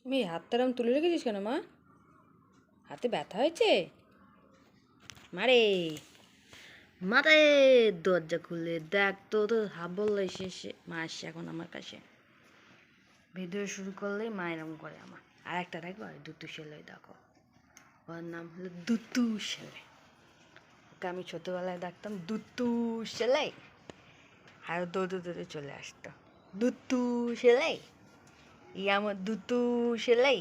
তুমি হাতটা এরম তুলে রেখেছিস কেন মা? হাতে ব্যথা হয়েছে? মারে মারে, দরজা খুলে দেখ তো, হাফ বললো এসে মা আসছে এখন আমার কাছে। ভিডিও শুরু করলেই মা এরম করে আমার। আর একটা দেখো, দুতু ছেলে, দেখো ওর নাম হলো দুতু ছেলে। ওকে আমি ছোটোবেলায় ডাকতাম দুতু ছেলে, আর দৌড়ে দৌড়ে চলে আসতো, দুতু ছেলে, ই আমার দুতু ছেলে,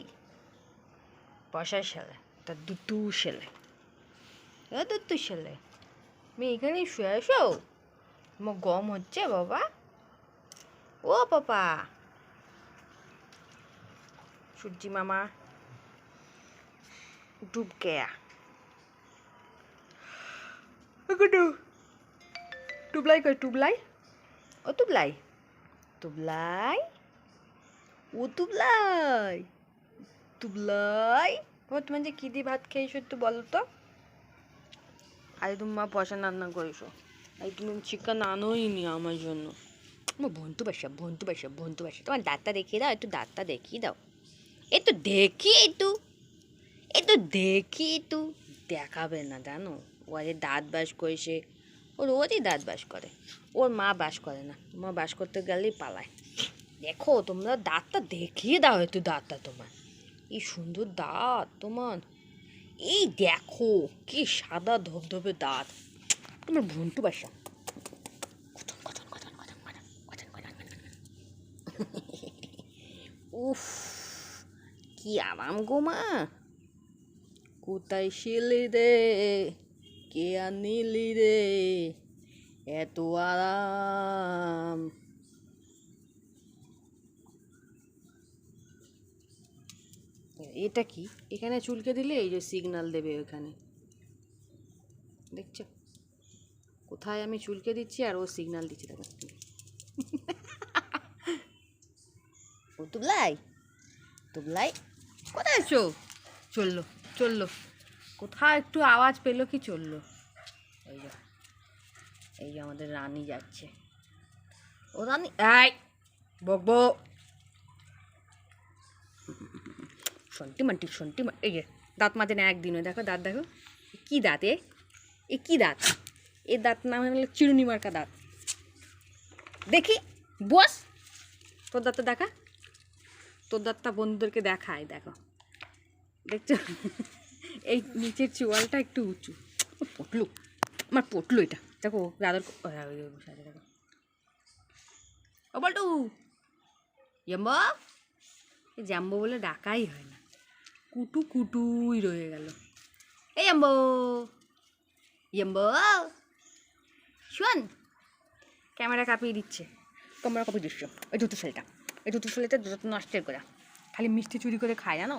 পয়সার ছেলে, তা দুতু ছেলে, ও দুতু ছেলে, আমি এখানেই শুয়ে আসো, আমার গম হচ্ছে বাবা, ও পাপা, সূর্যি মামা ডুব গয়া, টুবলাই কই, টুবলাই, ও টুবলাই, টুবলাই, ও টুবলাই, টুবলাই, ও তুমি যে কী দিয়ে ভাত খেয়েছো একটু বলো তো? আজ তুমি মা পয়সা রান্না করেছো, আজ তুমি চিকেন আনোই নি আমার জন্য। আমার ভন্তু বাসা, ভন্তু বাসা, ভন্তু বাসা, তোমার দাঁতটা দেখিয়ে দাও, একটু দাঁতটা দেখিয়ে দাও, একটু দেখি, একটু দেখি, একটু দেখাবে না জানো? ও আজ দাঁত বাস করেছে, ও রোজই দাঁত বাস করে, ওর মা বাস করে না, মা বাস করতে গেলেই পালায়। দেখো তোমরা দাঁতটা দেখিয়ে দাও একটু, দাঁতটা তোমার, এই সুন্দর দাঁত তোমার, এই দেখো কি সাদা ধবধবে দাঁত, তোমার ভন্টু বাসা। উফ, কি আরাম গো মা, কোথায় ছিলি রে, কে আনিলি রে, এত আরাম। এটা কি, এখানে চুলকে দিলে এই যে সিগন্যাল দেবে ওখানে, দেখছো কোথায় আমি চুলকে দিচ্ছি আর ও সিগন্যাল দিচ্ছে, দেখো। ও তুবলাই, তুবলাই কোথায় আছো? চললো, চললো, কোথায় একটু আওয়াজ পেলো কি চললো, এই যে, এই যে আমাদের রানী যাচ্ছে, ও রানী, এই বকবো, সন্টি মান্টি, এই যে দাঁত মাজে না একদিনও, দেখো দাঁত দেখো, কী দাঁত এ কী দাঁত, এ দাঁত নাম হলো চিরুনি মার্কা দাঁত, দেখি বস, তোর দাঁতটা দেখা, তোর দাঁতটা বন্ধুদেরকে দেখায়, দেখো দেখছো, এই নিচের চোয়ালটা একটু উঁচু, পটলু, আমার পটলু এটা, দেখো আদর, দেখো ও বল্টু, জাম্বো, জাম্বো বলে ডাকাই হয় না, কুটু কুটুই রয়ে গেল, এই জাম্বো, জাম্বো শোন, ক্যামেরা কাঁপিয়ে দিচ্ছে, ক্যামেরা কাঁপিয়ে দিচ্ছ, এই দুটো ছেলেটা, এই দুটো ছেলেটা দুটো নষ্টের করে, খালি মিষ্টি চুরি করে খায় জানো,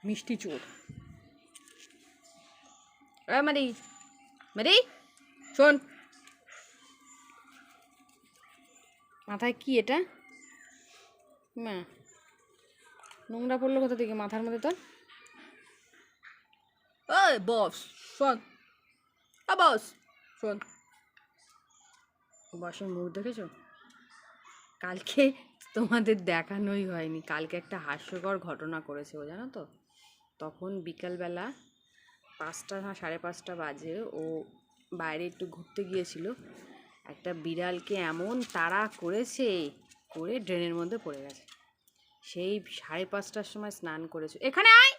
মিষ্টি চোর। মারি, মারি শোন, মাথায় কি এটা, মা নোংরা পড়লো কোথা থেকে মাথার মধ্যে তোর, ওই বস শোন, বস শোন, বসের মুখ দেখেছো? কালকে তোমাদের দেখানোই হয়নি, কালকে একটা হাস্যকর ঘটনা করেছে ও, জানো তো? তখন বিকালবেলা 5টা না 5:30 বাজে, ও বাইরে একটু ঘুরতে গিয়েছিল, একটা বিড়ালকে এমন তাড়া করেছে, করে ড্রেনের মধ্যে পড়ে গেছে, সেই 5:30টার সময় স্নান করেছে, এখানে আয়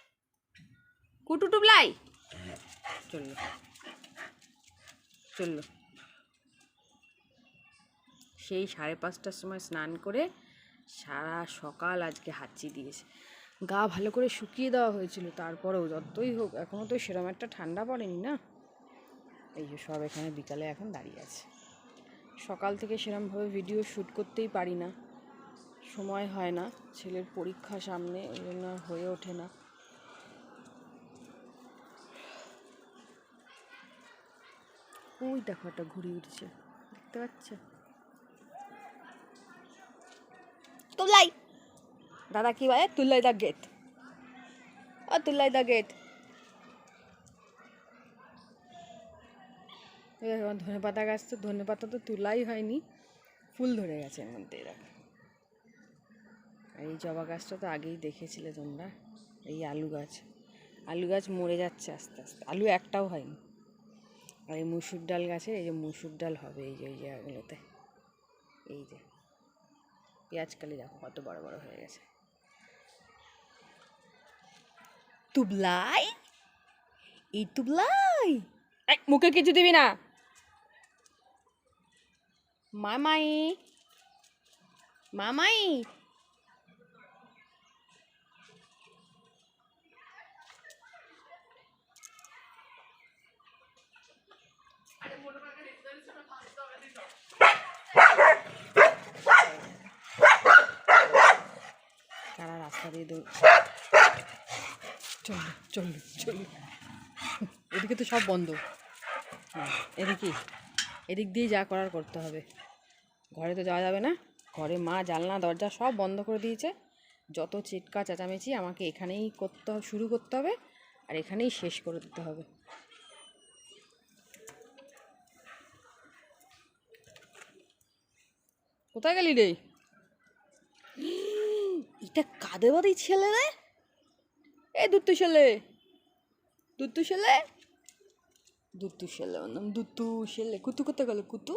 কুটু টুবলাই, চললো, চললো, সেই 5:30টার সময় স্নান করে সারা সকাল আজকে হাঁচি দিয়েছে, গা ভালো করে শুকিয়ে দেওয়া হয়েছিল, তারপরেও যতই হোক এখনও তো সেরকম একটা ঠান্ডা পড়েনি না, এই যে সব এখানে বিকালে এখন দাঁড়িয়ে আছে, সকাল থেকে সেরকমভাবে ভিডিও শ্যুট করতেই পারি না, সময় হয় না, ছেলের পরীক্ষা সামনে, ওই জন্য হয়ে ওঠে না। ওই দেখো একটা ঘুড়ি উঠছে, দেখতে পাচ্ছ? তুলাই, দাদা কি বলে, তুলাই দা গেট, ও তুলাই দা গেট, ধনে পাতা গাছ, তো ধনে পাতা তো তুলাই হয়নি, ফুল ধরে গেছে এর মধ্যে, এরকম আর এই জবা গাছটা তো আগেই দেখেছিলে তোমরা, এই আলু গাছ মরে যাচ্ছে আস্তে আস্তে, আলু একটাও হয়নি। আর এই মুসুর ডাল গাছে, এই যে মুসুর ডাল হবে এই যে ওই জায়গাগুলোতে, এই যে পেঁয়াজকালি দেখো কত বড় বড় হয়ে গেছে। তুবলাই, এই তুবলাই, মুখে কিছু দিবি না। মামাই, মামাই, সারা রাস্তা দিয়ে দৌড়, চলু। এদিকে তো সব বন্ধ, এদিক দিয়ে যা করার করতে হবে। ঘরে তো যাওয়া যাবে না, ঘরে মা জানলা দরজা সব বন্ধ করে দিয়েছে। যত চিৎকার চেঁচামেচি আমাকে এখানেই শুরু করতে হবে, আর এখানেই শেষ করে দিতে হবে। কোথায় গেলি রে? এটা কাদের বাড়ির ছেলে রে? এ দুত্তু ছেলে, ওর নাম দুত্তু ছেলে। কুতু কোথায় গেল? কুতু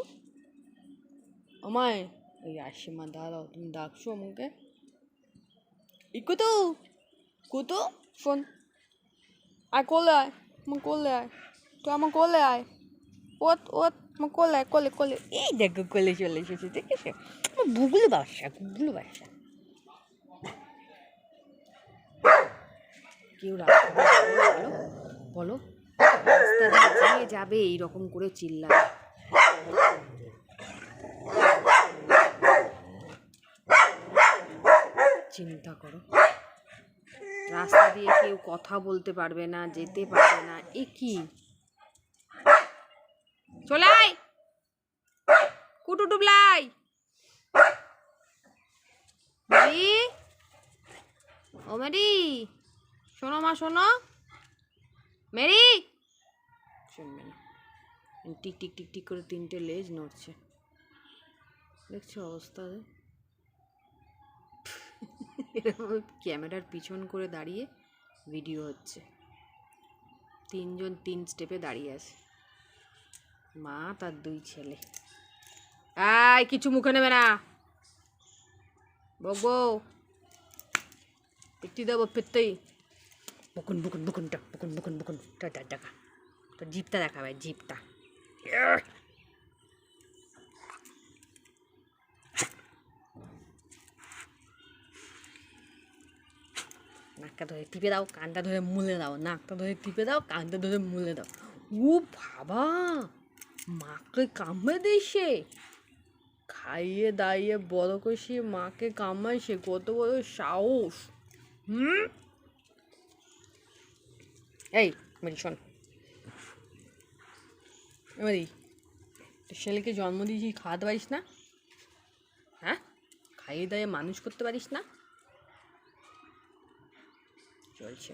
আমায় ওই আশিমা দাঁড়াও, তুমি ডাকছো আমাকে? ই কুতু শোন, আয় কোলে আয়, আমার কোলে আয়, তুই আমার কোলে আয়, ওত আমার কোলে আয়, কোলে। এই দেখো কোলে চলে এসেছে, দেখেছো? আমার গুগলু বাসা। কেউ রাস্তা বলো, রাস্তা দিয়ে যাবে এইরকম করে চিল্লায়। চিন্তা করো, রাস্তা দিয়ে কেউ কথা বলতে পারবে না, যেতে পারবে না। এ কি? চলে আয় কুটু টুবলাই, মেরি, ও মেরি, শোনো মা, শোনো মেরি। শুনবে না, টিক টিক টিক টিক করে 3টে লেজ নড়ছে, দেখছো অবস্থা? ক্যামেরার পিছন করে দাঁড়িয়ে ভিডিও হচ্ছে, 3জন 3 স্টেপে দাঁড়িয়ে আছে, মা তার 2 ছেলে। আয় কিছু মুখে নেবে না, বকবো পেটি দেবো পেতেই। বকুন টাকা, তোর জিপটা দেখাবে, জিপটা। নাকটা ধরে টিপে দাও, কানটা ধরে মুলে দাও, নাকটা ধরে টিপে দাও, কানটা ধরে মুলে দাও। ও বাবা, মাকে কামড়ে দিয়েছে, খাইয়ে দাইয়ে বড় কষিয়ে মাকে কামাইছে, কত বড় সাহস! এই মেরি শোন, মেরি, ছেলেকে জন্ম দিয়েছি, খাওয়াতে পারিস না? হ্যাঁ, খাইয়ে দাইয়ে মানুষ করতে পারিস না? চলছে।